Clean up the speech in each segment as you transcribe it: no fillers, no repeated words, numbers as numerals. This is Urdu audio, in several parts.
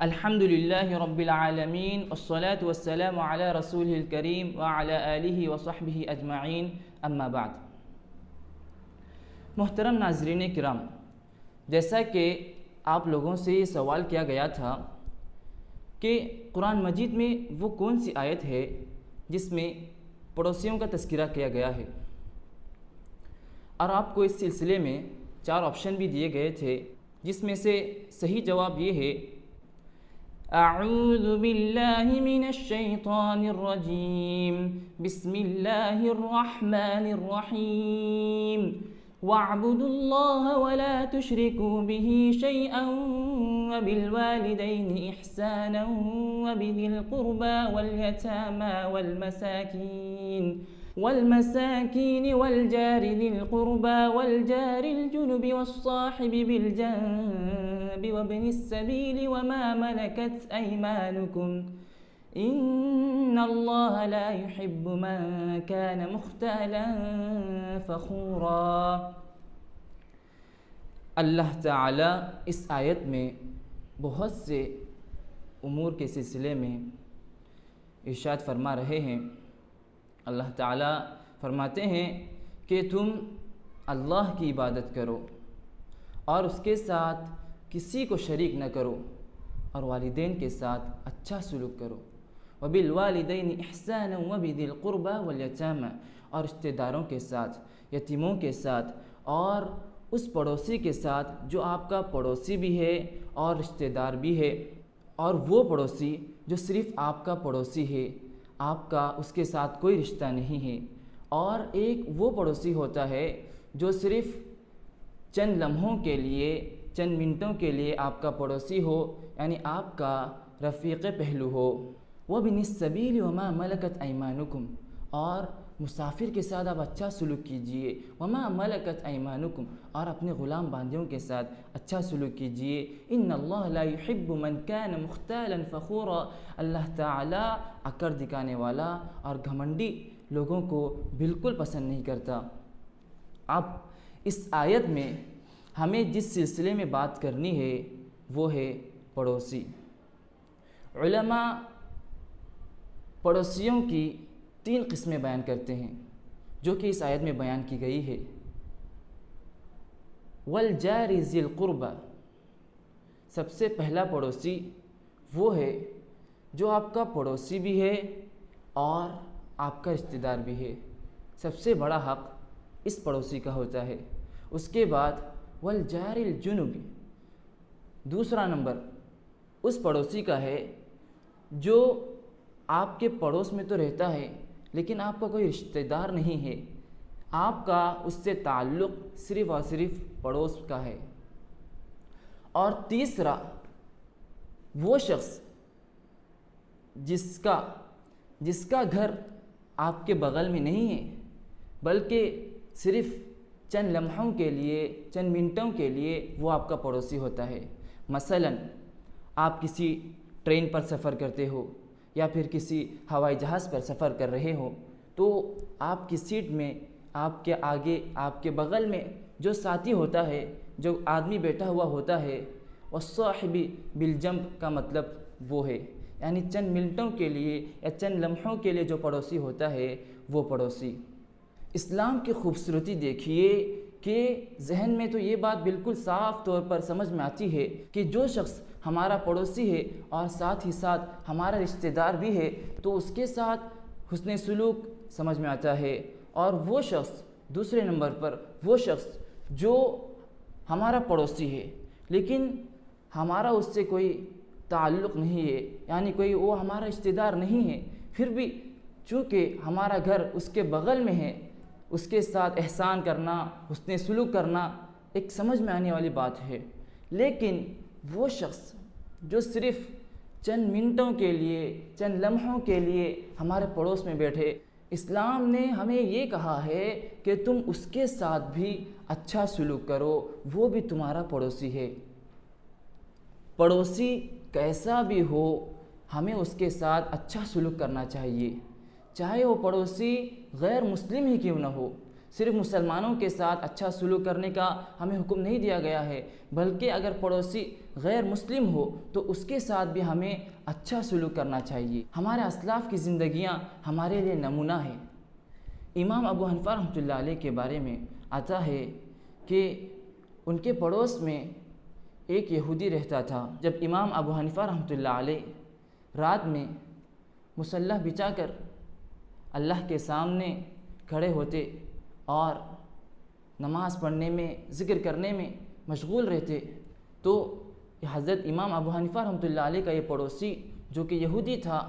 الحمدللہ رب العالمین والصلاة والسلام علی رسولہ الکریم وعلی آلہ وصحبہ اجمعین اما بعد۔ محترم ناظرین کرام، جیسا کہ آپ لوگوں سے یہ سوال کیا گیا تھا کہ قرآن مجید میں وہ کون سی آیت ہے جس میں پڑوسیوں کا تذکرہ کیا گیا ہے، اور آپ کو اس سلسلے میں 4 آپشن بھی دیے گئے تھے، جس میں سے صحیح جواب یہ ہے اعوذ باللہ من الشیطان الرجیم بسم اللہ الرحمن الرحیم وَاعْبُدُوا اللَّهَ وَلَا تُشْرِكُوا بِهِ شَيْئًا وَبِالْوَالِدَيْنِ إِحْسَانًا وَبِذِي الْقُرْبَى وَالْيَتَامَى وَالْمَسَاكِينِ وَالْجَارِ ذِي الْقُرْبَى وَالْجَارِ الْجُنُبِ وَالصَّاحِبِ بِالْجَنبِ وَابْنِ السَّبِيلِ وَمَا مَلَكَتْ أَيْمَانُكُمْ إِنَّ اللَّهَ لَا يُحِبُّ مَنْ كَانَ مُخْتَالًا فَخُورًا۔ اللہ تعالیٰ اس آیت میں بہت سے امور کے سلسلے میں ارشاد فرما رہے ہیں۔ اللہ تعالیٰ فرماتے ہیں کہ تم اللہ کی عبادت کرو اور اس کے ساتھ کسی کو شریک نہ کرو، اور والدین کے ساتھ اچھا سلوک کرو، وَبِالْوَالِدَيْنِ إِحْسَانًا وَبِذِي الْقُرْبَى وَالْيَتَامَى، اور رشتہ داروں کے ساتھ، یتیموں کے ساتھ، اور اس پڑوسی کے ساتھ جو آپ کا پڑوسی بھی ہے اور رشتہ دار بھی ہے، اور وہ پڑوسی جو صرف آپ کا پڑوسی ہے، آپ کا اس کے ساتھ کوئی رشتہ نہیں ہے، اور ایک وہ پڑوسی ہوتا ہے جو صرف چند لمحوں کے لیے، چند منٹوں کے لیے آپ کا پڑوسی ہو، یعنی آپ کا رفیق پہلو ہو۔ وَابْنِ السَّبِيلِ وَمَا مَلَكَتْ أَيْمَانُكُمْ، اور مسافر کے ساتھ آپ اچھا سلوک کیجئے، وَمَا مَلَكَتْ أَيْمَانُكُمْ، اور اپنے غلام باندیوں کے ساتھ اچھا سلوک کیجئے۔ إِنَّ اللَّهَ لَا يُحِبُّ مَنْ كَانَ مُخْتَالًا فَخُورًا، اللہ تعالیٰ اکڑ دکھانے والا اور گھمنڈی لوگوں کو بالکل پسند نہیں کرتا۔ اب اس آیت میں ہمیں جس سلسلے میں بات کرنی ہے وہ ہے پڑوسی۔ علماء پڑوسیوں کی 3 قسمیں بیان کرتے ہیں جو کہ اس آیت میں بیان کی گئی ہے۔ وَالْجَارِ ذِي الْقُرْبَى، سب سے پہلا پڑوسی وہ ہے جو آپ کا پڑوسی بھی ہے اور آپ کا رشتہ دار بھی ہے، سب سے بڑا حق اس پڑوسی کا ہوتا ہے۔ اس کے بعد وَالْجَارِ الْجُنُبِ، دوسرا نمبر اس پڑوسی کا ہے جو آپ کے پڑوس میں تو رہتا ہے لیکن آپ کا کوئی رشتہ دار نہیں ہے، آپ کا اس سے تعلق صرف اور صرف پڑوس کا ہے۔ اور تیسرا وہ شخص جس کا گھر آپ کے بغل میں نہیں ہے بلکہ صرف چند لمحوں کے لیے، چند منٹوں کے لیے وہ آپ کا پڑوسی ہوتا ہے۔ مثلاً آپ کسی ٹرین پر سفر کرتے ہو یا پھر کسی ہوائی جہاز پر سفر کر رہے ہو، تو آپ کی سیٹ میں آپ کے آگے، آپ کے بغل میں جو ساتھی ہوتا ہے، جو آدمی بیٹھا ہوا ہوتا ہے، وَالصَّاحِبِ بِالْجَنبِ کا مطلب وہ ہے، یعنی چند منٹوں کے لیے یا چند لمحوں کے لیے جو پڑوسی ہوتا ہے وہ پڑوسی۔ اسلام کی خوبصورتی دیکھیے کہ ذہن میں تو یہ بات بالکل صاف طور پر سمجھ میں آتی ہے کہ جو شخص ہمارا پڑوسی ہے اور ساتھ ہی ساتھ ہمارا رشتہ دار بھی ہے تو اس کے ساتھ حسن سلوک سمجھ میں آتا ہے، اور وہ شخص دوسرے نمبر پر وہ شخص جو ہمارا پڑوسی ہے لیکن ہمارا اس سے کوئی تعلق نہیں ہے، یعنی کوئی وہ ہمارا رشتہ دار نہیں ہے، پھر بھی چونکہ ہمارا گھر اس کے بغل میں ہے، اس کے ساتھ احسان کرنا، حسن سلوک کرنا ایک سمجھ میں آنے والی بات ہے۔ لیکن وہ شخص جو صرف چند منٹوں کے لیے، چند لمحوں کے لیے ہمارے پڑوس میں بیٹھے، اسلام نے ہمیں یہ کہا ہے کہ تم اس کے ساتھ بھی اچھا سلوک کرو، وہ بھی تمہارا پڑوسی ہے۔ پڑوسی کیسا بھی ہو ہمیں اس کے ساتھ اچھا سلوک کرنا چاہیے، چاہے وہ پڑوسی غیر مسلم ہی کیوں نہ ہو۔ صرف مسلمانوں کے ساتھ اچھا سلوک کرنے کا ہمیں حکم نہیں دیا گیا ہے، بلکہ اگر پڑوسی غیر مسلم ہو تو اس کے ساتھ بھی ہمیں اچھا سلوک کرنا چاہیے۔ ہمارے اسلاف کی زندگیاں ہمارے لیے نمونہ ہیں۔ امام ابو حنیفہ رحمۃ اللہ علیہ کے بارے میں آتا ہے کہ ان کے پڑوس میں ایک یہودی رہتا تھا۔ جب امام ابو حنیفہ رحمۃ اللہ علیہ رات میں مصلی بچھا کر اللہ کے سامنے کھڑے ہوتے اور نماز پڑھنے میں، ذکر کرنے میں مشغول رہتے، تو حضرت امام ابو حنیفہ رحمۃ اللہ علیہ کا یہ پڑوسی جو کہ یہودی تھا،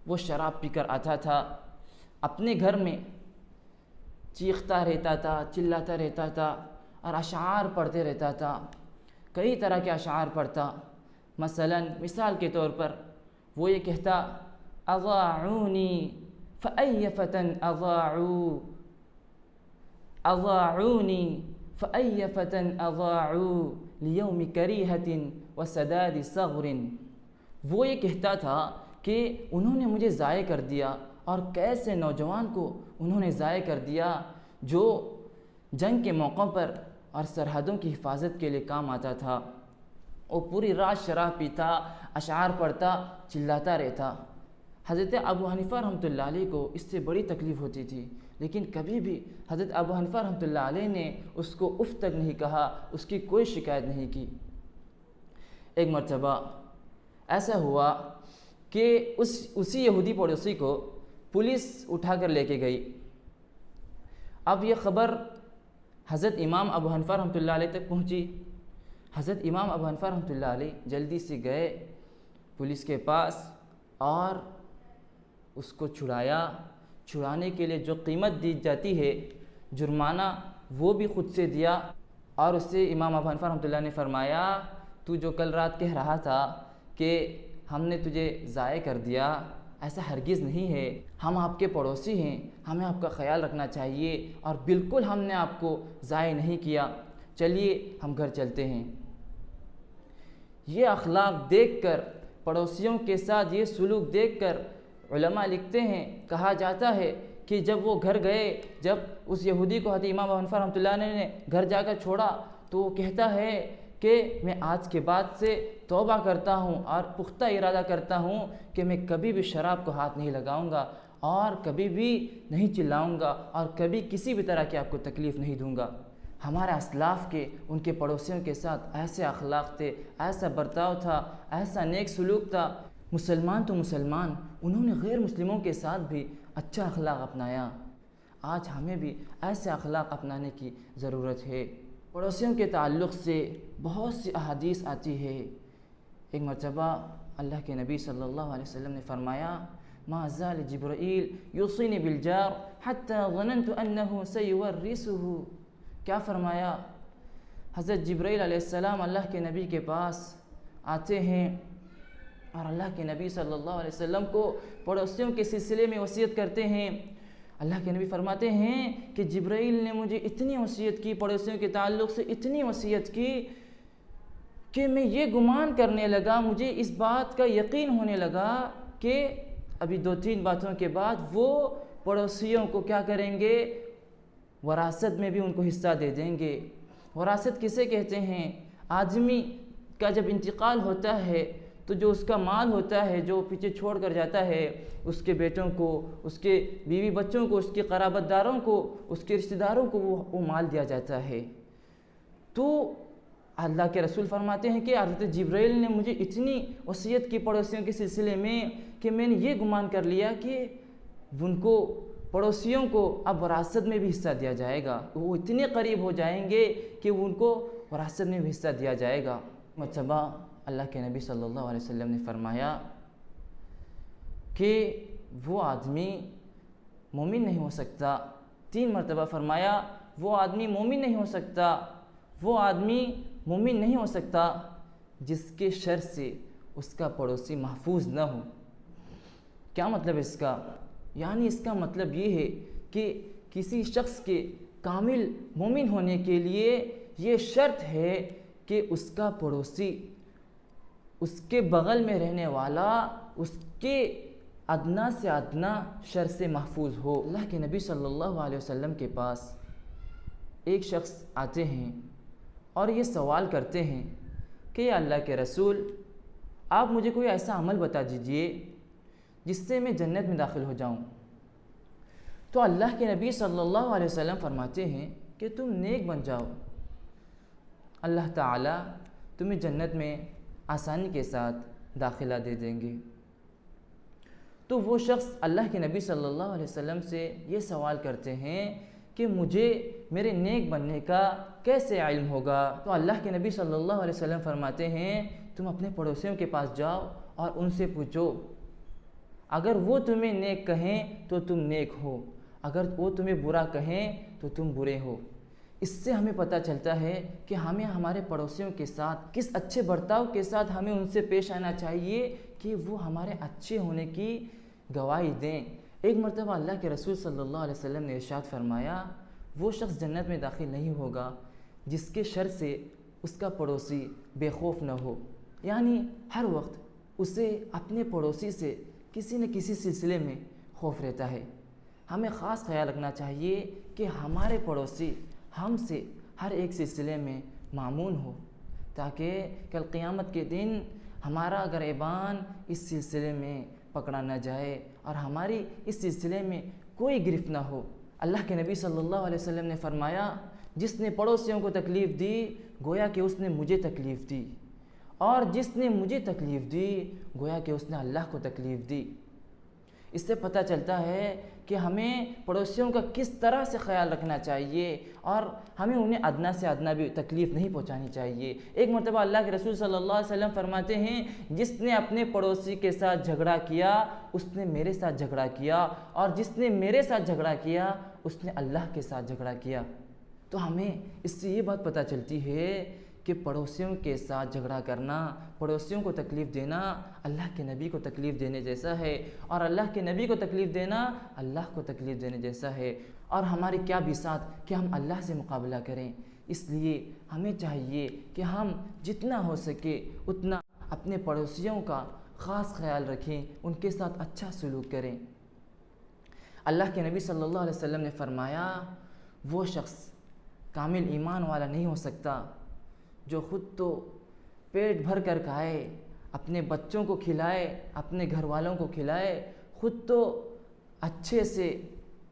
وہ شراب پی کر آتا تھا، اپنے گھر میں چیختا رہتا تھا، چلاتا رہتا تھا اور اشعار پڑھتے رہتا تھا، کئی طرح کے اشعار پڑھتا۔ مثال کے طور پر وہ یہ کہتا: اضاعونی فأی فتن اضاعوا، اضاعونی فأی فتن اضاعوا لیوم کریہۃ وسداد ثغر۔ وہ یہ کہتا تھا کہ انہوں نے مجھے ضائع کر دیا، اور کیسے نوجوان کو انہوں نے ضائع کر دیا جو جنگ کے موقع پر اور سرحدوں کی حفاظت کے لیے کام آتا تھا۔ وہ پوری رات شراب پیتا، اشعار پڑھتا، چلاتا رہتا۔ حضرت ابو حنیفہ رحمۃ اللہ علیہ کو اس سے بڑی تکلیف ہوتی تھی، لیکن کبھی بھی حضرت ابو حنیفہ رحمۃ اللہ علیہ نے اس کو اف تک نہیں کہا، اس کی کوئی شکایت نہیں کی۔ ایک مرتبہ ایسا ہوا کہ اسی یہودی پڑوسی کو پولیس اٹھا کر لے کے گئی۔ اب یہ خبر حضرت امام ابو حنیفہ رحمۃ اللہ علیہ تک پہنچی۔ حضرت امام ابو حنیفہ رحمۃ اللہ علیہ جلدی سے گئے پولیس کے پاس اور اس کو چھڑانے کے لیے جو قیمت دی جاتی ہے، جرمانہ، وہ بھی خود سے دیا، اور اس سے امام ابو حنیفہ رحمۃ اللہ نے فرمایا: تو جو کل رات کہہ رہا تھا کہ ہم نے تجھے ضائع کر دیا، ایسا ہرگز نہیں ہے، ہم آپ کے پڑوسی ہیں، ہمیں آپ کا خیال رکھنا چاہیے، اور بالکل ہم نے آپ کو ضائع نہیں کیا، چلیے ہم گھر چلتے ہیں۔ یہ اخلاق دیکھ کر، پڑوسیوں کے ساتھ یہ سلوک دیکھ کر علماء لکھتے ہیں، کہا جاتا ہے کہ جب وہ گھر گئے، جب اس یہودی کو حضرت امام ابو حنیفہ رحمۃ اللہ علیہ نے گھر جا کر چھوڑا، تو وہ کہتا ہے کہ میں آج کے بعد سے توبہ کرتا ہوں اور پختہ ارادہ کرتا ہوں کہ میں کبھی بھی شراب کو ہاتھ نہیں لگاؤں گا، اور کبھی بھی نہیں چلاؤں گا، اور کبھی کسی بھی طرح کی آپ کو تکلیف نہیں دوں گا۔ ہمارے اسلاف کے ان کے پڑوسیوں کے ساتھ ایسے اخلاق تھے، ایسا برتاؤ تھا، ایسا نیک سلوک تھا۔ مسلمان تو مسلمان، انہوں نے غیر مسلموں کے ساتھ بھی اچھا اخلاق اپنایا۔ آج ہمیں بھی ایسے اخلاق اپنانے کی ضرورت ہے۔ پڑوسیوں کے تعلق سے بہت سی احادیث آتی ہے۔ ایک مرتبہ اللہ کے نبی صلی اللہ علیہ وسلم نے فرمایا: ما زال جبرائیل یوصینی بالجار حتی ظننت انہ سیورثہ۔ کیا فرمایا؟ حضرت جبرائیل علیہ السلام اللہ کے نبی کے پاس آتے ہیں اور اللہ کے نبی صلی اللہ علیہ وسلم کو پڑوسیوں کے سلسلے میں وصیت کرتے ہیں۔ اللہ کے نبی فرماتے ہیں کہ جبرائیل نے مجھے اتنی وصیت کی، پڑوسیوں کے تعلق سے اتنی وصیت کی کہ میں یہ گمان کرنے لگا، مجھے اس بات کا یقین ہونے لگا کہ ابھی 2-3 باتوں کے بعد وہ پڑوسیوں کو کیا کریں گے؟ وراثت میں بھی ان کو حصہ دے دیں گے۔ وراثت کسے کہتے ہیں؟ آدمی کا جب انتقال ہوتا ہے تو جو اس کا مال ہوتا ہے، جو پیچھے چھوڑ کر جاتا ہے، اس کے بیٹوں کو، اس کے بیوی بچوں کو، اس کے قرابت داروں کو، اس کے رشتہ داروں کو وہ مال دیا جاتا ہے۔ تو اللہ کے رسول فرماتے ہیں کہ حضرت جبرائیل نے مجھے اتنی وصیت کی پڑوسیوں کے سلسلے میں کہ میں نے یہ گمان کر لیا کہ ان کو، پڑوسیوں کو اب وراثت میں بھی حصہ دیا جائے گا، وہ اتنے قریب ہو جائیں گے کہ ان کو وراثت میں بھی حصہ دیا جائے گا۔ مرتبہ اللہ کے نبی صلی اللہ علیہ وسلم نے فرمایا کہ وہ آدمی مومن نہیں ہو سکتا۔ 3 مرتبہ فرمایا وہ آدمی مومن نہیں ہو سکتا، وہ آدمی مومن نہیں ہو سکتا جس کے شر سے اس کا پڑوسی محفوظ نہ ہو۔ کیا مطلب اس کا؟ یعنی اس کا مطلب یہ ہے کہ کسی شخص کے کامل مومن ہونے کے لیے یہ شرط ہے کہ اس کا پڑوسی، اس کے بغل میں رہنے والا، اس کے ادنا سے ادنا شر سے محفوظ ہو۔ اللہ کے نبی صلی اللہ علیہ وسلم کے پاس ایک شخص آتے ہیں اور یہ سوال کرتے ہیں کہ یا اللہ کے رسول آپ مجھے کوئی ایسا عمل بتا دیجئے جس سے میں جنت میں داخل ہو جاؤں۔ تو اللہ کے نبی صلی اللہ علیہ وسلم فرماتے ہیں کہ تم نیک بن جاؤ، اللہ تعالیٰ تمہیں جنت میں آسانی کے ساتھ داخلہ دے دیں گے۔ تو وہ شخص اللہ کے نبی صلی اللہ علیہ وسلم سے یہ سوال کرتے ہیں کہ مجھے میرے نیک بننے کا کیسے علم ہوگا؟ تو اللہ کے نبی صلی اللہ علیہ وسلم فرماتے ہیں تم اپنے پڑوسیوں کے پاس جاؤ اور ان سے پوچھو، اگر وہ تمہیں نیک کہیں تو تم نیک ہو، اگر وہ تمہیں برا کہیں تو تم برے ہو۔ اس سے ہمیں پتہ چلتا ہے کہ ہمیں ہمارے پڑوسیوں کے ساتھ کس اچھے برتاؤ کے ساتھ ہمیں ان سے پیش آنا چاہیے کہ وہ ہمارے اچھے ہونے کی گواہی دیں۔ ایک مرتبہ اللہ کے رسول صلی اللہ علیہ وسلم نے ارشاد فرمایا وہ شخص جنت میں داخل نہیں ہوگا جس کے شر سے اس کا پڑوسی بے خوف نہ ہو، یعنی ہر وقت اسے اپنے پڑوسی سے کسی نہ کسی سلسلے میں خوف رہتا ہے۔ ہمیں خاص خیال رکھنا چاہیے کہ ہمارے پڑوسی ہم سے ہر ایک سلسلے میں مامون ہو، تاکہ کل قیامت کے دن ہمارا گریبان اس سلسلے میں پکڑا نہ جائے اور ہماری اس سلسلے میں کوئی گرفت نہ ہو۔ اللہ کے نبی صلی اللہ علیہ وسلم نے فرمایا جس نے پڑوسیوں کو تکلیف دی گویا کہ اس نے مجھے تکلیف دی، اور جس نے مجھے تکلیف دی گویا کہ اس نے اللہ کو تکلیف دی۔ اس سے پتہ چلتا ہے کہ ہمیں پڑوسیوں کا کس طرح سے خیال رکھنا چاہیے اور ہمیں انہیں ادنا سے ادنا بھی تکلیف نہیں پہنچانی چاہیے۔ ایک مرتبہ اللہ کے رسول صلی اللہ علیہ وسلم فرماتے ہیں جس نے اپنے پڑوسی کے ساتھ جھگڑا کیا اس نے میرے ساتھ جھگڑا کیا، اور جس نے میرے ساتھ جھگڑا کیا اس نے اللہ کے ساتھ جھگڑا کیا۔ تو ہمیں اس سے یہ بات پتہ چلتی ہے کہ پڑوسیوں کے ساتھ جھگڑا کرنا، پڑوسیوں کو تکلیف دینا اللہ کے نبی کو تکلیف دینے جیسا ہے، اور اللہ کے نبی کو تکلیف دینا اللہ کو تکلیف دینے جیسا ہے۔ اور ہماری کیا بساط کہ ہم اللہ سے مقابلہ کریں۔ اس لیے ہمیں چاہیے کہ ہم جتنا ہو سکے اتنا اپنے پڑوسیوں کا خاص خیال رکھیں، ان کے ساتھ اچھا سلوک کریں۔ اللہ کے نبی صلی اللہ علیہ وسلم نے فرمایا وہ شخص کامل ایمان والا نہیں ہو سکتا جو خود تو پیٹ بھر کر کھائے، اپنے بچوں کو کھلائے، اپنے گھر والوں کو کھلائے، خود تو اچھے سے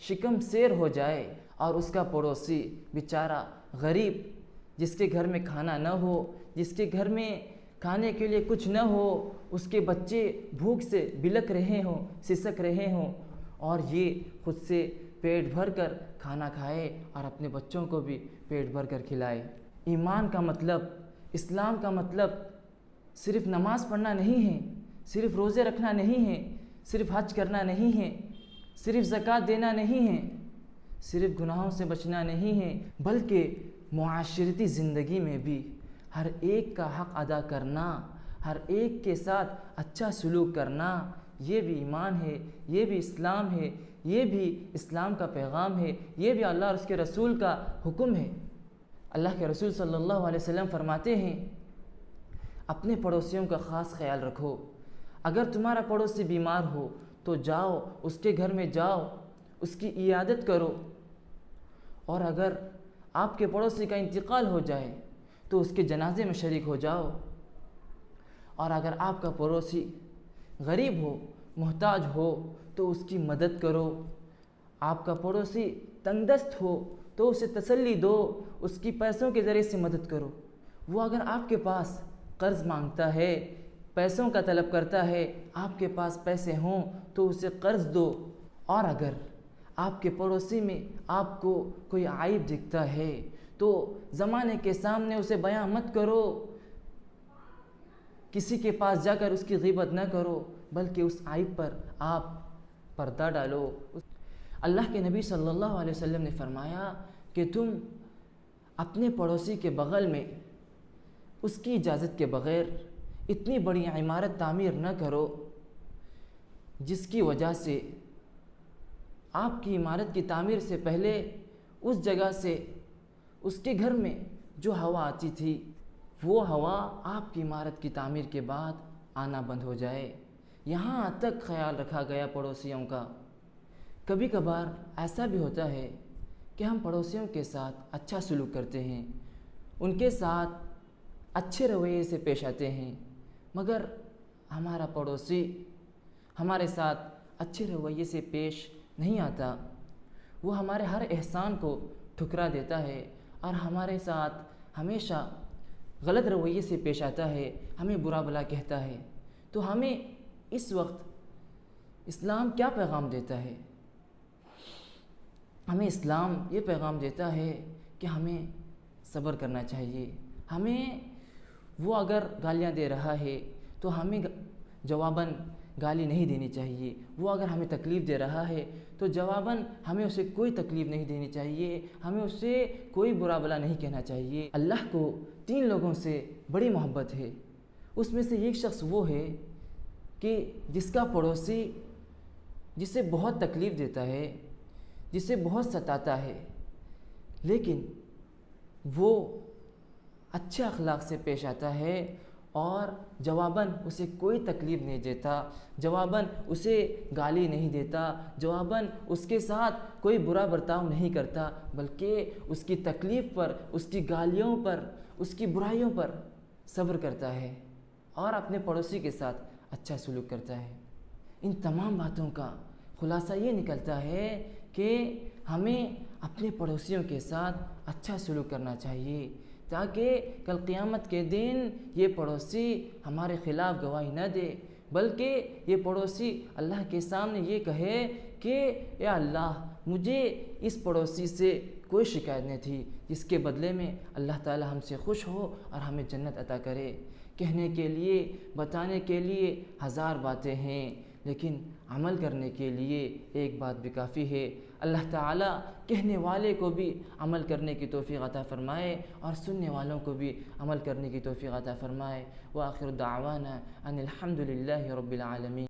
شکم سیر ہو جائے، اور اس کا پڑوسی بیچارہ غریب جس کے گھر میں کھانا نہ ہو، جس کے گھر میں کھانے کے لیے کچھ نہ ہو، اس کے بچے بھوک سے بلک رہے ہوں، سسک رہے ہوں، اور یہ خود سے پیٹ بھر کر کھانا کھائے اور اپنے بچوں کو بھی پیٹ بھر کر کھلائے۔ ایمان کا مطلب، اسلام کا مطلب صرف نماز پڑھنا نہیں ہے، صرف روزے رکھنا نہیں ہے، صرف حج کرنا نہیں ہے، صرف زکوٰۃ دینا نہیں ہے، صرف گناہوں سے بچنا نہیں ہے، بلکہ معاشرتی زندگی میں بھی ہر ایک کا حق ادا کرنا، ہر ایک کے ساتھ اچھا سلوک کرنا، یہ بھی ایمان ہے، یہ بھی اسلام ہے، یہ بھی اسلام کا پیغام ہے، یہ بھی اللہ اور اس کے رسول کا حکم ہے۔ اللہ کے رسول صلی اللہ علیہ وسلم فرماتے ہیں اپنے پڑوسیوں کا خاص خیال رکھو، اگر تمہارا پڑوسی بیمار ہو تو جاؤ اس کے گھر میں جاؤ، اس کی عیادت کرو، اور اگر آپ کے پڑوسی کا انتقال ہو جائے تو اس کے جنازے میں شریک ہو جاؤ، اور اگر آپ کا پڑوسی غریب ہو، محتاج ہو تو اس کی مدد کرو، آپ کا پڑوسی تنگ دست ہو تو اسے تسلی دو، اس کی پیسوں کے ذریعے سے مدد کرو۔ وہ اگر آپ کے پاس قرض مانگتا ہے، پیسوں کا طلب کرتا ہے، آپ کے پاس پیسے ہوں تو اسے قرض دو، اور اگر آپ کے پڑوسی میں آپ کو کوئی عیب دکھتا ہے تو زمانے کے سامنے اسے بیان مت کرو، کسی کے پاس جا کر اس کی غیبت نہ کرو، بلکہ اس عیب پر آپ پردہ ڈالو۔ اللہ کے نبی صلی اللہ علیہ وسلم نے فرمایا کہ تم اپنے پڑوسی کے بغل میں اس کی اجازت کے بغیر اتنی بڑی عمارت تعمیر نہ کرو جس کی وجہ سے آپ کی عمارت کی تعمیر سے پہلے اس جگہ سے اس کے گھر میں جو ہوا آتی تھی وہ ہوا آپ کی عمارت کی تعمیر کے بعد آنا بند ہو جائے۔ یہاں تک خیال رکھا گیا پڑوسیوں کا۔ کبھی کبھار ایسا بھی ہوتا ہے کہ ہم پڑوسیوں کے ساتھ اچھا سلوک کرتے ہیں، ان کے ساتھ اچھے رویے سے پیش آتے ہیں، مگر ہمارا پڑوسی ہمارے ساتھ اچھے رویے سے پیش نہیں آتا، وہ ہمارے ہر احسان کو ٹھکرا دیتا ہے اور ہمارے ساتھ ہمیشہ غلط رویے سے پیش آتا ہے، ہمیں برا بھلا کہتا ہے، تو ہمیں اس وقت اسلام کیا پیغام دیتا ہے؟ ہمیں اسلام یہ پیغام دیتا ہے کہ ہمیں صبر کرنا چاہیے، ہمیں وہ اگر گالیاں دے رہا ہے تو ہمیں جواباً گالی نہیں دینی چاہیے، وہ اگر ہمیں تکلیف دے رہا ہے تو جواباً ہمیں اسے کوئی تکلیف نہیں دینی چاہیے، ہمیں اسے کوئی برا بھلا نہیں کہنا چاہیے۔ اللہ کو 3 لوگوں سے بڑی محبت ہے، اس میں سے ایک شخص وہ ہے کہ جس کا پڑوسی جسے بہت تکلیف دیتا ہے، جسے بہت ستاتا ہے، لیکن وہ اچھے اخلاق سے پیش آتا ہے اور جواباً اسے کوئی تکلیف نہیں دیتا، جواباً اسے گالی نہیں دیتا، جواباً اس کے ساتھ کوئی برا برتاؤ نہیں کرتا، بلکہ اس کی تکلیف پر، اس کی گالیوں پر، اس کی برائیوں پر صبر کرتا ہے اور اپنے پڑوسی کے ساتھ اچھا سلوک کرتا ہے۔ ان تمام باتوں کا خلاصہ یہ نکلتا ہے کہ ہمیں اپنے پڑوسیوں کے ساتھ اچھا سلوک کرنا چاہیے، تاکہ کل قیامت کے دن یہ پڑوسی ہمارے خلاف گواہی نہ دے، بلکہ یہ پڑوسی اللہ کے سامنے یہ کہے کہ اے اللہ، مجھے اس پڑوسی سے کوئی شکایت نہیں تھی، جس کے بدلے میں اللہ تعالی ہم سے خوش ہو اور ہمیں جنت عطا کرے۔ کہنے کے لیے، بتانے کے لیے 1000 باتیں ہیں، لیکن عمل کرنے کے لیے ایک بات بھی کافی ہے۔ اللہ تعالیٰ کہنے والے کو بھی عمل کرنے کی توفیق عطا فرمائے اور سننے والوں کو بھی عمل کرنے کی توفیق عطا فرمائے۔ وآخر دعوانا ان الحمد للہ رب العالمین۔